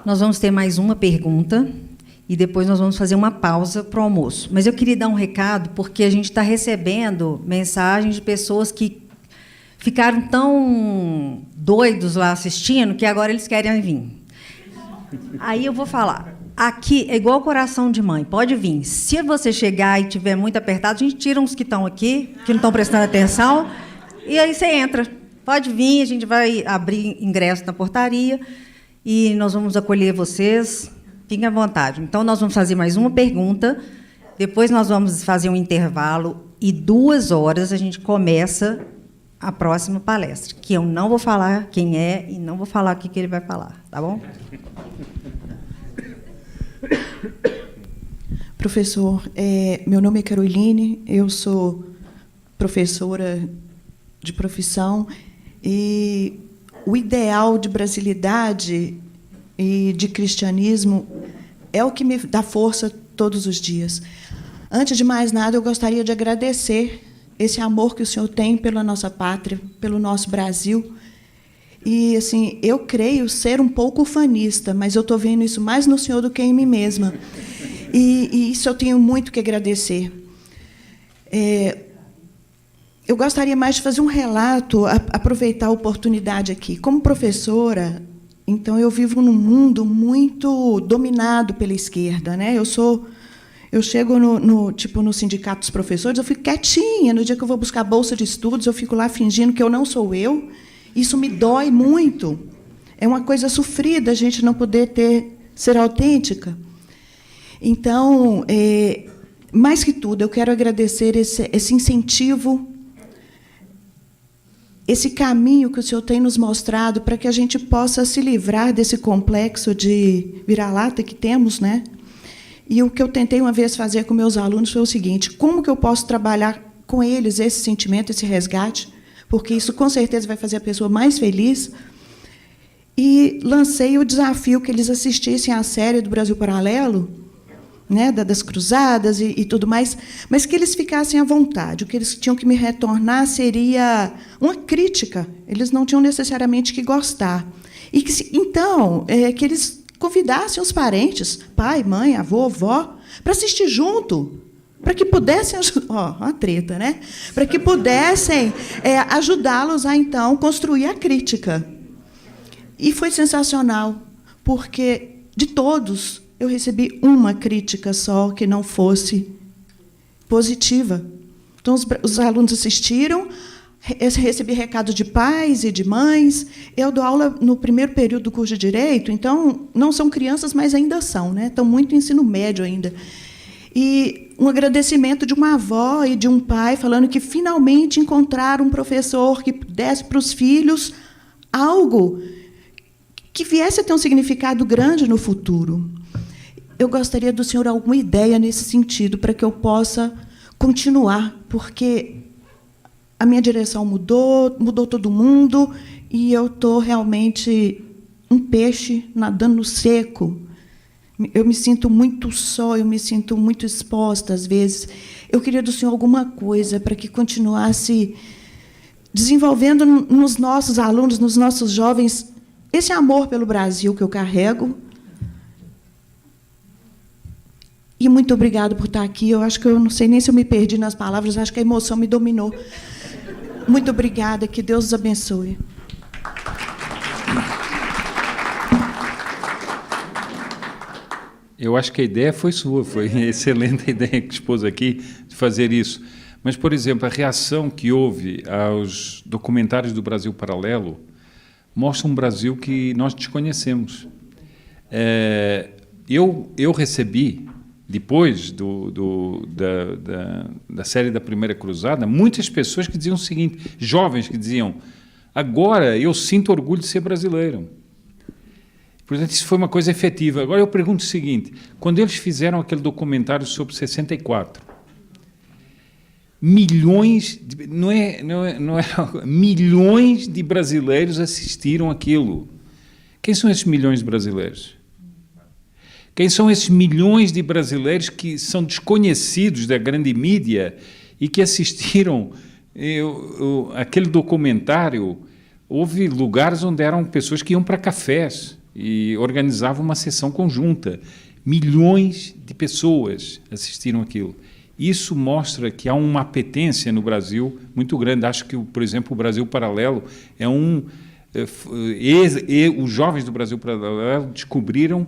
Nós vamos ter mais uma pergunta e depois nós vamos fazer uma pausa para o almoço. Mas eu queria dar um recado, porque a gente está recebendo mensagens de pessoas que ficaram tão doidos lá assistindo que agora eles querem vir. Aí eu vou falar. Aqui é igual coração de mãe, pode vir. Se você chegar e tiver muito apertado, a gente tira uns que estão aqui, que não estão prestando atenção, e aí você entra. Pode vir, a gente vai abrir ingresso na portaria e nós vamos acolher vocês. Fiquem à vontade. Então, nós vamos fazer mais uma pergunta, depois nós vamos fazer um intervalo e 2 horas a gente começa a próxima palestra, que eu não vou falar quem é e não vou falar o que ele vai falar, tá bom? Professor, meu nome é Caroline, eu sou professora de profissão e o ideal de brasilidade e de cristianismo é o que me dá força todos os dias. Antes de mais nada, eu gostaria de agradecer esse amor que o senhor tem pela nossa pátria, pelo nosso Brasil. E, assim, eu creio ser um pouco ufanista, mas eu estou vendo isso mais no senhor do que em mim mesma. E isso eu tenho muito que agradecer. Eu gostaria mais de fazer um relato, aproveitar a oportunidade aqui. Como professora, então, eu vivo num mundo muito dominado pela esquerda, né? Eu chego no sindicato dos professores, eu fico quietinha. No dia que eu vou buscar bolsa de estudos, eu fico lá fingindo que eu não sou eu. Isso me dói muito. É uma coisa sofrida a gente não poder ser autêntica. Então, mais que tudo, eu quero agradecer esse incentivo, esse caminho que o senhor tem nos mostrado para que a gente possa se livrar desse complexo de vira-lata que temos, né? E o que eu tentei uma vez fazer com meus alunos foi o seguinte: como que eu posso trabalhar com eles esse sentimento, esse resgate? Porque isso, com certeza, vai fazer a pessoa mais feliz. E lancei o desafio que eles assistissem à série do Brasil Paralelo, né, das cruzadas e tudo mais, mas que eles ficassem à vontade. O que eles tinham que me retornar seria uma crítica. Eles não tinham necessariamente que gostar. E que, então, que eles convidassem os parentes, pai, mãe, avô, avó, para assistir junto, para que pudessem, uma treta, né? Para que pudessem ajudá-los a, então, construir a crítica. E foi sensacional, porque, de todos, eu recebi uma crítica só que não fosse positiva. Então, os alunos assistiram, recebi recado de pais e de mães. Eu dou aula no primeiro período do curso de Direito, então, não são crianças, mas ainda são, né? Estão muito em ensino médio ainda. E um agradecimento de uma avó e de um pai falando que finalmente encontraram um professor que desse para os filhos algo que viesse a ter um significado grande no futuro. Eu gostaria do senhor alguma ideia nesse sentido para que eu possa continuar, porque a minha direção mudou todo mundo e eu estou realmente um peixe nadando no seco. Eu me sinto muito só, eu me sinto muito exposta às vezes. Eu queria do senhor alguma coisa para que continuasse desenvolvendo nos nossos alunos, nos nossos jovens, esse amor pelo Brasil que eu carrego. E muito obrigada por estar aqui. Eu acho que eu não sei nem se eu me perdi nas palavras, acho que a emoção me dominou. Muito obrigada, que Deus os abençoe. Eu acho que a ideia foi sua, foi excelente a ideia que expôs aqui de fazer isso. Mas, por exemplo, a reação que houve aos documentários do Brasil Paralelo mostra um Brasil que nós desconhecemos. Eu recebi, depois da série da Primeira Cruzada, muitas pessoas que diziam o seguinte, jovens que diziam, agora eu sinto orgulho de ser brasileiro. Portanto, isso foi uma coisa efetiva. Agora eu pergunto o seguinte, quando eles fizeram aquele documentário sobre 64, milhões de brasileiros assistiram aquilo. Quem são esses milhões de brasileiros? Quem são esses milhões de brasileiros que são desconhecidos da grande mídia e que assistiram aquele documentário? Houve lugares onde eram pessoas que iam para cafés e organizavam uma sessão conjunta. Milhões de pessoas assistiram aquilo. Isso mostra que há uma apetência no Brasil muito grande. Acho que, por exemplo, o Brasil Paralelo é os jovens do Brasil Paralelo descobriram,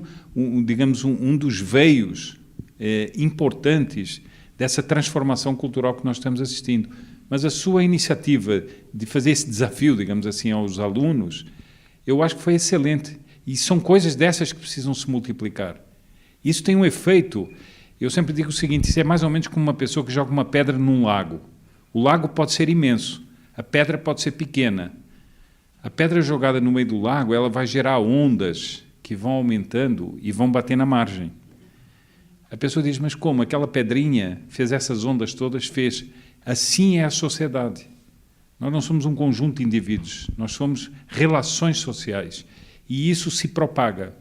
digamos, um dos veios importantes dessa transformação cultural que nós estamos assistindo. Mas a sua iniciativa de fazer esse desafio, digamos assim, aos alunos, eu acho que foi excelente. E são coisas dessas que precisam se multiplicar. Isso tem um efeito. Eu sempre digo o seguinte: isso é mais ou menos como uma pessoa que joga uma pedra num lago. O lago pode ser imenso, a pedra pode ser pequena. A pedra jogada no meio do lago, ela vai gerar ondas que vão aumentando e vão bater na margem. A pessoa diz: mas como? Aquela pedrinha fez essas ondas todas? Fez. Assim é a sociedade. Nós não somos um conjunto de indivíduos, nós somos relações sociais. E isso se propaga.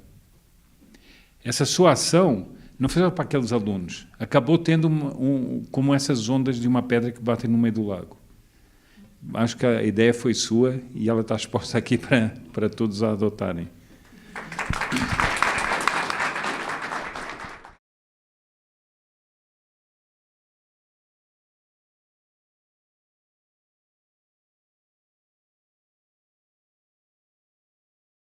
Essa sua ação não foi só para aqueles alunos, acabou tendo como essas ondas de uma pedra que batem no meio do lago. Acho que a ideia foi sua e ela está exposta aqui para todos a adotarem.